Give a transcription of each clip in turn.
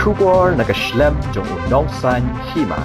Kubor nakaslem jong unongsan Hima.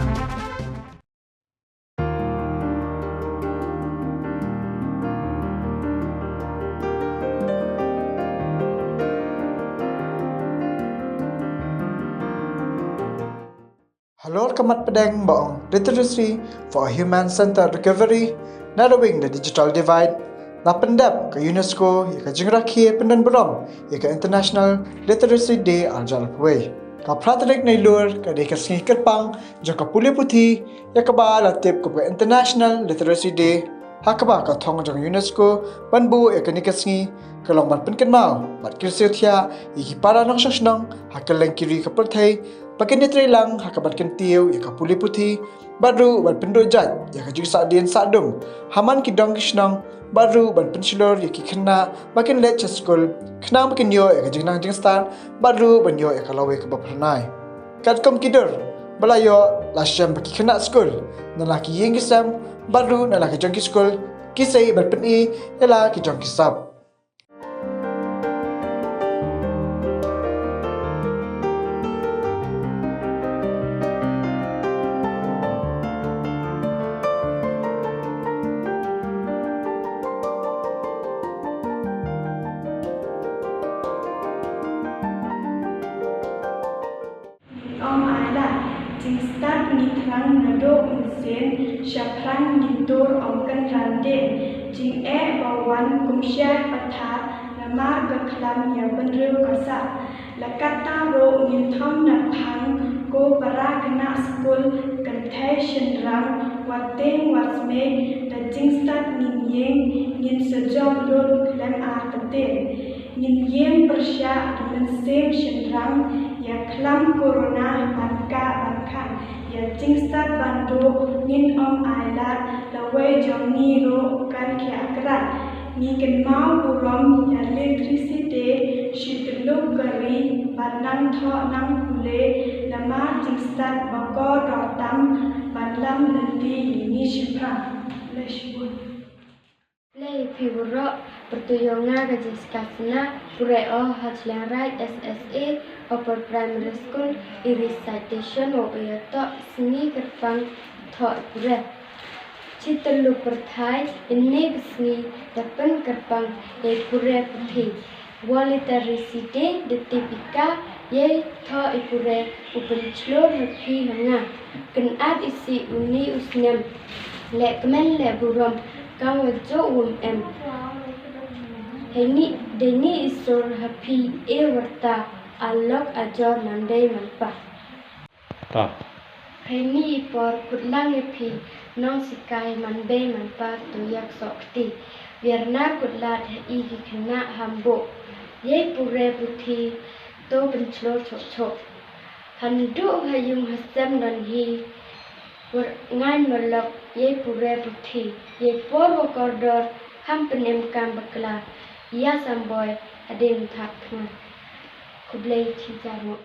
Halor kamat pedang baong literacy for human-centered recovery, narrowing the digital divide, na pendap ke UNESCO ya ke jingrakhi pendan berom ya ke International Literacy Day aljal pwe. Ka pratrik na ilur ka de ka singi kerpang jaka puli puthi ya ke ba latip ke International Literacy Day hakaba ka thong jang UNESCO banbu ya ke nikasingi kalong ban penken mau bat kirsiu thia iki para nang shashnang hakaleng kiri ka perthai pakin nitri lang hakabat kentiu ya ka puli puthi baru ban pendo jat ya ka jingsa dien sadum haman ki dong kishnang baru ban pensilor ya ki Khynnah makin let Skul Khynnah makin yo ya ka jingnang jingstan baru ban yo ya ka lawe ka bapranai kat kom kidur balayo la Shim baki Khynnah Skul nalaki Ïing kisam baru nalaki Jong ki Skul kisai ban peni yala ki Jong kisap. Jing start ngitrang nado unsen syapran ngitur ongkan rande jing bawan kumsya pathat nama gaklam ya benreu kasa lakata ro nginthom na phang ko para kena Skul kanthai shenrang wateng wasme da jing start Ïing ngin sejom lor klam pate ngin yem persya mensem shenrang ya klam corona banka ya jingstat bantu nin ailat lawai Jong ni ro kan kya akrat ni ken mau burom ya electricity shitluk kari banang tho nang pule lama jingstat bako rotam banlam nanti ni shipra leshbun Play figuro pertuyongan registrasina pureo hajlarai SSA upper primary school i recitation o iato seni kerpang tho pure citelu perthai ini seni depan kerpang e pure puthi literacy day de tipika ye tho ipure upen chlor rupi hanga ken ad isi uni usnem le kemen le burom kamu jo em heni deni isor happy warta alok ajor nandai manpa heni por kudlang epi nong sikai manbe manpa tuyak sokti biarna kudlat i Khynnah hambo ye pure puthi to penchlo chok handu hayung hasam dan hi ngan melok ye pure puthi ye por kordor ham penem kam bakla ya samboy adem thakna kublai chijamu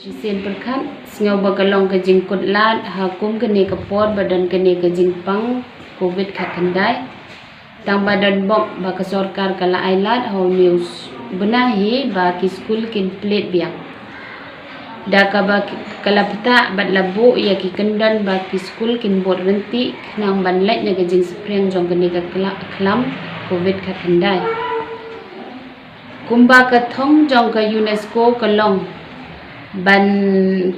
Jisen perkat sengau bagalong ke jingkut lat hakum kene kepor badan kene ke jingpang covid khandai tang badan bok baka sorkar kala ailat how news benahi baki Skul kin plate biang daka baki kala peta bat labu ya ki kendan baki Skul kin bot renti nang banlet nya ke jing spreng jong kene ke klam covid khandai kumba ka thong jong ka UNESCO kalong ban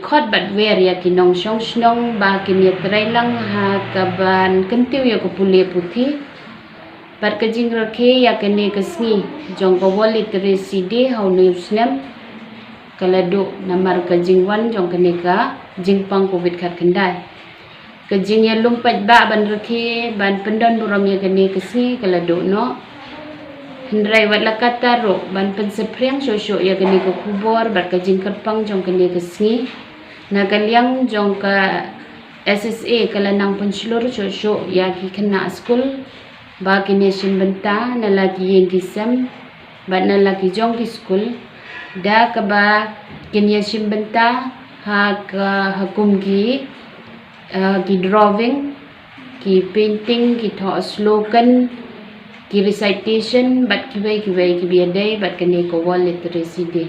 khot bat wer ya kinong shong snong ba kinya trailang ha ka ban kentiu ya ko pule puthi bat ka jing rakhe ya kene ka sngi jong ko literacy day how newsnem kalado namar ka jing wan jong kene ka jing pang covid khandai ka jing ya lumpat ba ban rakhe ban pendon buram ya kene ka sngi kalado no Hendrai wat lakata ro ban pensepreng shosho ya kene ke kubor bat ka jing kerpang jong kene ke sngi na kaliang jong ka SSA kalanang penslur shosho ya ki Khynnah Skul ba kene Shim Bynta na lagi Ïing kisam bat na lagi Jong ki Skul da ka ba kene Shim Bynta ha ka hakum ki drawing ki painting ki tho slogan ki recitation bat ki biadai bat kene ko literacy day